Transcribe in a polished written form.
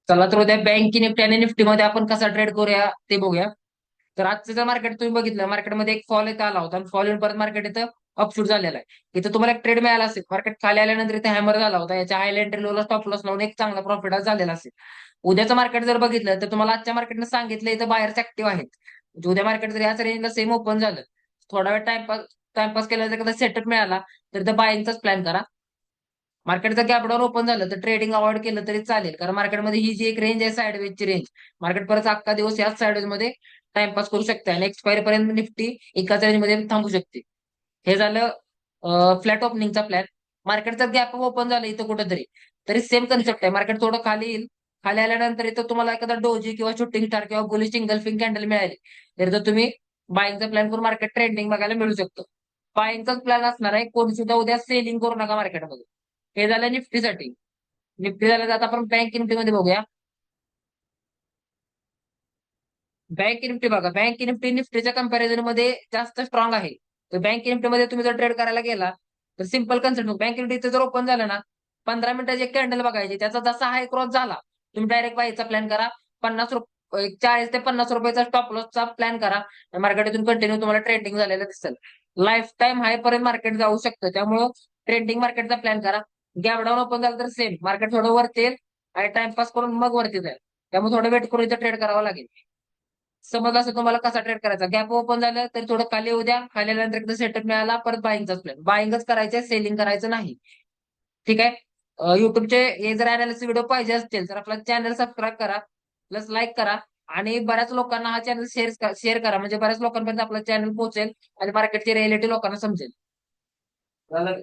चला तर उद्या बँक निफ्टी आणि निफ्टी मध्ये आपण कसा ट्रेड करूया ते बघूया. तर आजचं जर मार्केट तुम्ही बघितलं, मार्केटमध्ये एक फॉल इथं आला होता आणि फॉल येऊन परत मार्केट इथं अपशूट झालेला आहे. इथं तुम्हाला एक ट्रेड मिळाला असेल, मार्केट खाली आल्यानंतर इथे हॅमर झाला होता, याच्या हाय एंट्री लोला स्टॉप लॉस लावून एक चांगला प्रॉफिट झालेला असेल. उद्याचं मार्केट जर बघितलं तर तुम्हाला आजच्या मार्केटनं सांगितलं इथं बाहेरचे ऍक्टिव्ह आहेत. म्हणजे उद्या मार्केट जर याच रेंजला सेम ओपन झालं, थोडा वेळ टाइमपास केला, जर कदा सेटअप मिळाला तर इथं बाईंगचाच प्लॅन करा. मार्केट जर गॅप डाऊन ओपन झालं तर ट्रेडिंग अवॉइड केलं तरी चालेल, कारण मार्केटमध्ये ही जी एक रेंज आहे साईडवेजची रेंज, मार्केट परत अख्खा दिवस याच साईडवेज मध्ये टाइमपास करू शकते आणि एक्सपायरी पर्यंत निफ्टी एकाच रेंज मध्ये थांबू शकते. हे झालं फ्लॅट ओपनिंगचा प्लॅन. मार्केट जर गॅप ओपन झालं इथं कुठेतरी, तरी सेम कन्सेप्ट आहे, मार्केट थोडं खाली येईल. खाली आल्यानंतर इथं तुम्हाला एखादा डोजी किंवा शूटिंग स्टार किंवा बुलिश इंगल्फिंग कॅन्डल मिळाली, तर इथं तुम्ही बाईंगचा प्लॅन करून मार्केट ट्रेंडिंग बघायला मिळू शकतो. बाईंगचाच प्लॅन असणार आहे, कोणी सुद्धा उद्या सेलिंग करू नका मार्केटमध्ये. हे झालं निफ्टीसाठी. निफ्टी झालं तर आता आपण बँक निफ्टीमध्ये बघूया. बँक निफ्टी बघा, बँक निफ्टी निफ्टीच्या कंपॅरिझन मध्ये जास्त स्ट्रॉंग आहे. तर बँक निफ्टीमध्ये तुम्ही जर ट्रेड करायला गेला तर सिंपल कन्सेप्ट, बँक निफ्टीचं जर ओपन झालं ना, 15 मिनिटाची एक कॅन्डल बघायची, त्याचा जसा हाय क्रॉस झाला तुम्ही डायरेक्ट बायचा प्लॅन करा. 50 रुपये, 40 ते 50 रुपयाचा स्टॉप लॉसचा प्लॅन करा. मार्केटतून कंटिन्यू तुम्हाला ट्रेंडिंग झालेलं दिसेल. लाईफ टाईम हाय पर्यंत मार्केट जाऊ शकतं, त्यामुळं ट्रेंडिंग मार्केटचा प्लॅन करा. गॅप डाऊन ओपन झालं तर सेम मार्केट थोडं वरती येईल आणि टाइमपास करून मग वरती जाईल. त्यामुळे थोडं वेट करून इथं ट्रेड करावं लागेल. समजलं असं तुम्हाला कसा ट्रेड करायचा. गॅप ओपन झालं तर थोडं खाली येऊ द्या, खाली आल्यानंतर एकदा सेटअप मिळाला परत बाईंगचाच प्लॅन, बाईंगच करायचं, सेलिंग करायचं नाही. ठीक आहे. युट्यूबचे हे जर अनालिसिस व्हिडिओ पाहिजे असतील तर आपला चॅनल सबस्क्राईब करा, प्लस लाईक करा आणि बऱ्याच लोकांना हा चॅनल शेअर करा, म्हणजे बऱ्याच लोकांपर्यंत आपला चॅनल पोहोचेल आणि मार्केटची रिअलिटी लोकांना समजेल. झालं?